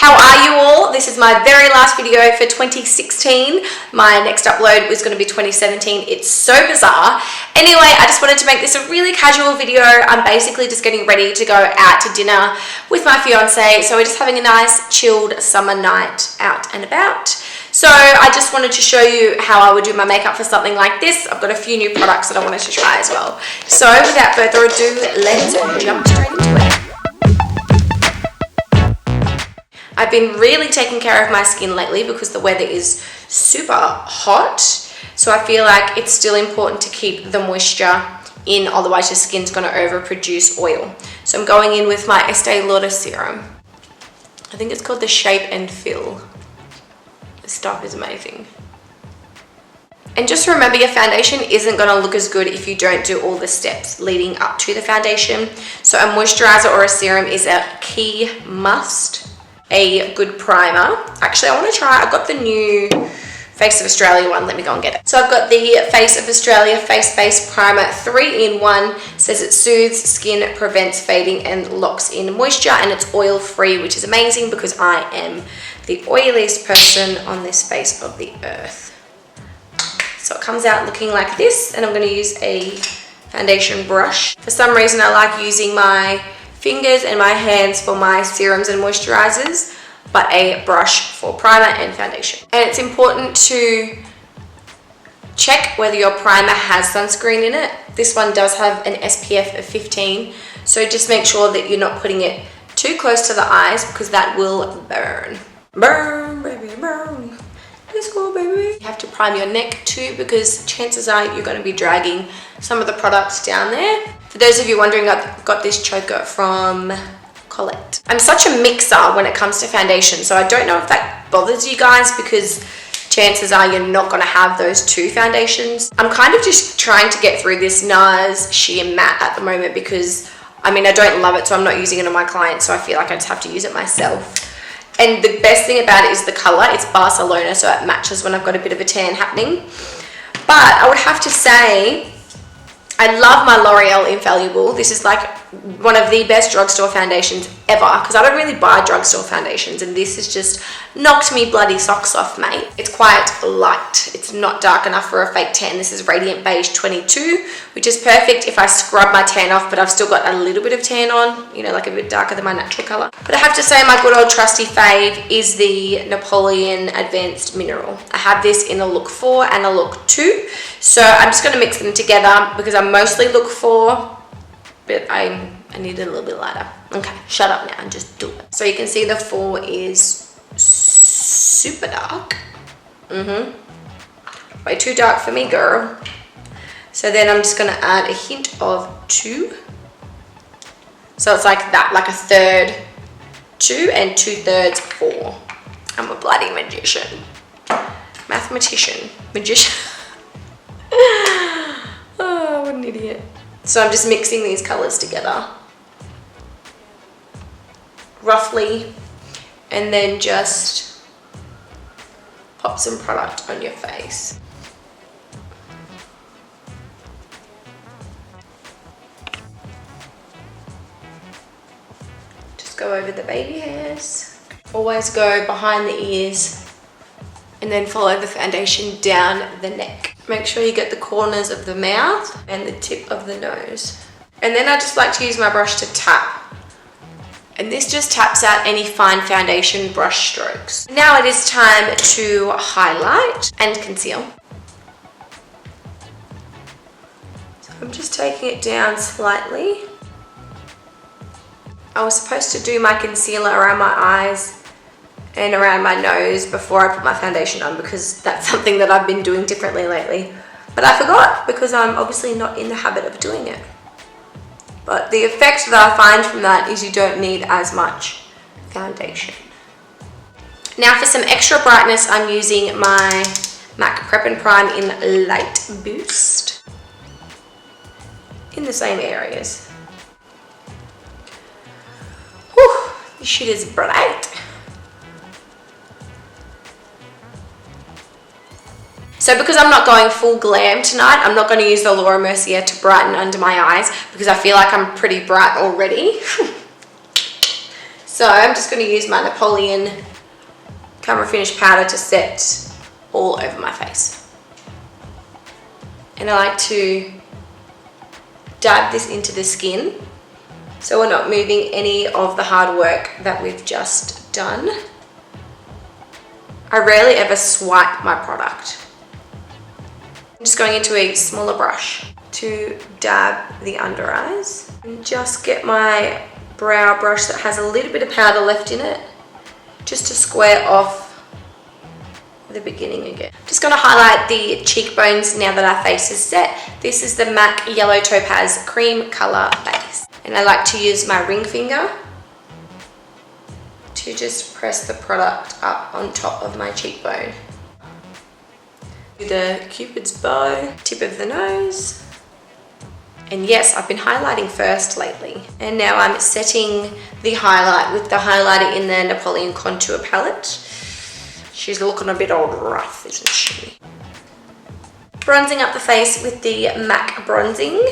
How are you all? This is my very last video for 2016. My next upload was going to be 2017. It's so bizarre. Anyway, I just wanted to make this a really casual video. I'm basically just getting ready to go out to dinner with my fiance. So we're just having a nice chilled summer night out and about. So I just wanted to show you how I would do my makeup for something like this. I've got a few new products that I wanted to try as well. So without further ado, let's jump straight into it. I've been really taking care of my skin lately because the weather is super hot. So I feel like it's still important to keep the moisture in, otherwise your skin's going to overproduce oil. So I'm going in with my Estee Lauder serum. I think it's called the Shape and Fill. This stuff is amazing. And just remember, your foundation isn't going to look as good if you don't do all the steps leading up to the foundation. So a moisturizer or a serum is a key must. A good primer. Actually, I want to try, I've got the new Face of Australia one. Let me go and get it. So I've got the Face of Australia Face Base Primer 3-in-1. Says it soothes skin, prevents fading and locks in moisture, and it's oil free, which is amazing because I am the oiliest person on this face of the earth. So it comes out looking like this, and I'm going to use a foundation brush. For some reason I like using my fingers and my hands for my serums and moisturizers, but a brush for primer and foundation. And it's important to check whether your primer has sunscreen in it. This one does have an SPF of 15, so just make sure that you're not putting it too close to the eyes because that will burn. Burn, baby, burn. Let's go, baby. You have to prime your neck too because chances are you're going to be dragging some of the products down there. For those of you wondering, I've got this choker from Choc. I'm such a mixer when it comes to foundation, so I don't know if that bothers you guys because chances are you're not going to have those two foundations. I'm kind of just trying to get through this NARS Sheer Matte at the moment because, I mean, I don't love it, so I'm not using it on my clients, so I feel like I just have to use it myself. And the best thing about it is the color. It's Barcelona, so it matches when I've got a bit of a tan happening. But I would have to say, I love my L'Oreal Infallible. This is like one of the best drugstore foundations ever because I don't really buy drugstore foundations, and this has just knocked me bloody socks off, mate. It's quite light. It's not dark enough for a fake tan. This is Radiant Beige 22, which is perfect if I scrub my tan off, but I've still got a little bit of tan on, you know, like a bit darker than my natural color. But I have to say my good old trusty fave is the Napoleon Advanced Mineral. I have this in a look 4 and a look 2. So I'm just going to mix them together because I mostly look 4, but I need it a little bit lighter. Okay, shut up now and just do it. So you can see the 4 is super dark. Way too dark for me, girl. So then I'm just going to add a hint of 2. So it's like that, like a third 2 and 2/3 4. I'm a bloody magician. Mathematician. Magician. Oh, what an idiot. So I'm just mixing these colors together roughly, and then just pop some product on your face. Just go over the baby hairs. Always go behind the ears and then follow the foundation down the neck. Make sure you get the corners of the mouth and the tip of the nose. And then I just like to use my brush to tap. And this just taps out any fine foundation brush strokes. Now it is time to highlight and conceal. So I'm just taking it down slightly. I was supposed to do my concealer around my eyes and around my nose before I put my foundation on because that's something that I've been doing differently lately. But I forgot because I'm obviously not in the habit of doing it. But the effect that I find from that is you don't need as much foundation. Now for some extra brightness, I'm using my MAC Prep and Prime in Light Boost in the same areas. Whew, this shit is bright. So because I'm not going full glam tonight, I'm not going to use the Laura Mercier to brighten under my eyes because I feel like I'm pretty bright already. So I'm just going to use my Napoleon Camera Finish powder to set all over my face. And I like to dab this into the skin so we're not moving any of the hard work that we've just done. I rarely ever swipe my product. I'm just going into a smaller brush to dab the under eyes and just get my brow brush that has a little bit of powder left in it just to square off the beginning again. Just going to highlight the cheekbones now that our face is set. This is the MAC Yellow Topaz Cream Color Base. And I like to use my ring finger to just press the product up on top of my cheekbone. Do the Cupid's bow, tip of the nose. And yes, I've been highlighting first lately. And now I'm setting the highlight with the highlighter in the Napoleon Contour Palette. She's looking a bit old rough, isn't she? Bronzing up the face with the MAC Bronzing,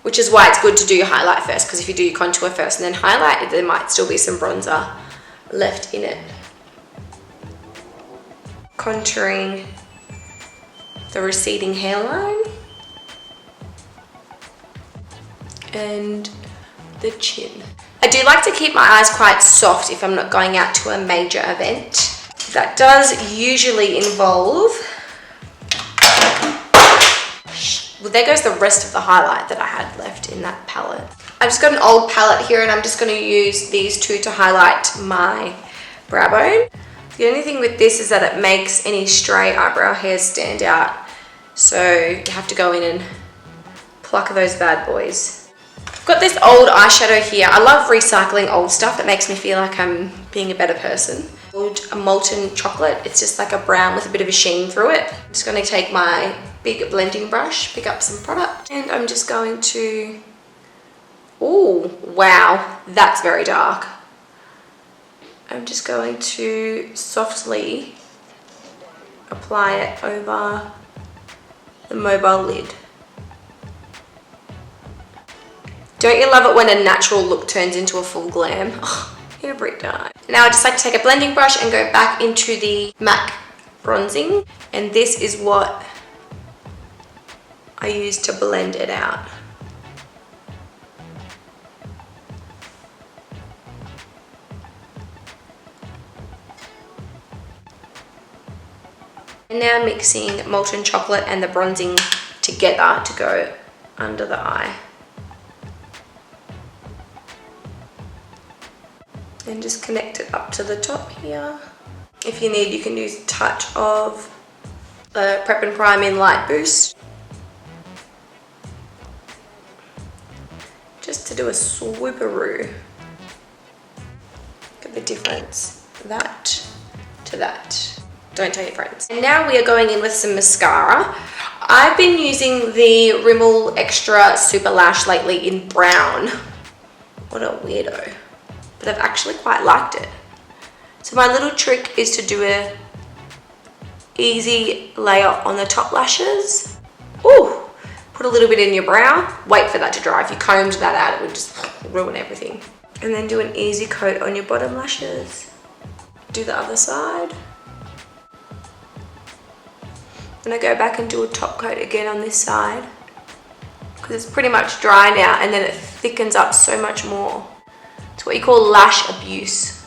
which is why it's good to do your highlight first, because if you do your contour first and then highlight, there might still be some bronzer left in it. Contouring the receding hairline and the chin. I do like to keep my eyes quite soft if I'm not going out to a major event. That does usually involve, well, there goes the rest of the highlight that I had left in that palette. I've just got an old palette here and I'm just going to use these two to highlight my brow bone. The only thing with this is that it makes any stray eyebrow hairs stand out. So you have to go in and pluck those bad boys. I've got this old eyeshadow here. I love recycling old stuff. It makes me feel like I'm being a better person. A Molten chocolate. It's just like a brown with a bit of a sheen through it. I'm just going to take my big blending brush, pick up some product, and I'm just going to, oh wow, that's very dark. I'm just going to softly apply it over the mobile lid. Don't you love it when a natural look turns into a full glam? Oh, every time. Now I just like to take a blending brush and go back into the MAC Bronzing, and this is what I use to blend it out. And now mixing Molten Chocolate and the bronzing together to go under the eye. And just connect it up to the top here. If you need, you can use a touch of the Prep and Prime in Light Boost. Just to do a swooperoo. Look at the difference, that to that. Don't tell your friends. And now we are going in with some mascara. I've been using the Rimmel Extra Super Lash lately in brown. What a weirdo. But I've actually quite liked it. So my little trick is to do a easy layer on the top lashes. Ooh, put a little bit in your brow. Wait for that to dry. If you combed that out, it would just ruin everything. And then do an easy coat on your bottom lashes. Do the other side. And I go back and do a top coat again on this side because it's pretty much dry now, and then it thickens up so much more. It's what you call lash abuse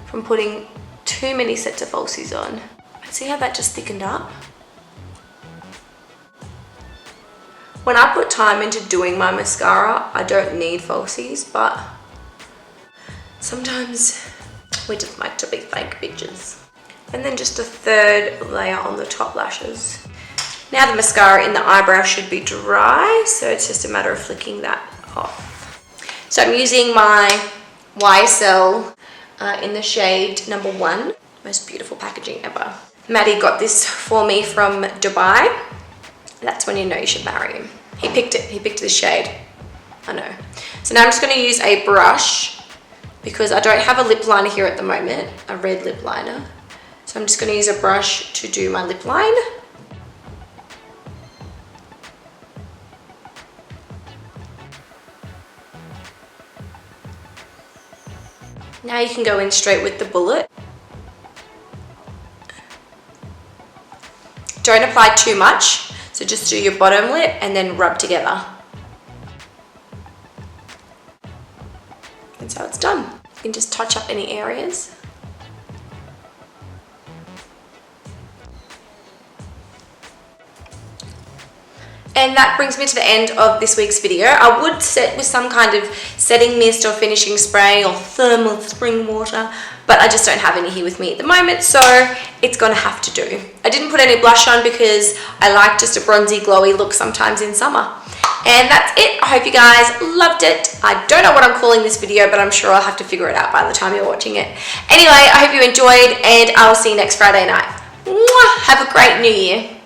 from putting too many sets of falsies on. See how that just thickened up? When I put time into doing my mascara, I don't need falsies, but sometimes we just like to be fake bitches. And then just a third layer on the top lashes. Now the mascara in the eyebrow should be dry, so it's just a matter of flicking that off. So I'm using my YSL in the shade number 1. Most beautiful packaging ever. Maddie got this for me from Dubai. That's when you know you should marry him. He picked it, he picked this shade. I know. So now I'm just gonna use a brush because I don't have a lip liner here at the moment, a red lip liner. So I'm just going to use a brush to do my lip line. Now you can go in straight with the bullet. Don't apply too much, so just do your bottom lip and then rub together. That's how it's done. You can just touch up any areas. And that brings me to the end of this week's video. I would set with some kind of setting mist or finishing spray or thermal spring water, but I just don't have any here with me at the moment, so it's gonna have to do. I didn't put any blush on because I like just a bronzy, glowy look sometimes in summer. And that's it. I hope you guys loved it. I don't know what I'm calling this video, but I'm sure I'll have to figure it out by the time you're watching it. Anyway, I hope you enjoyed, and I'll see you next Friday night. Mwah! Have a great New Year.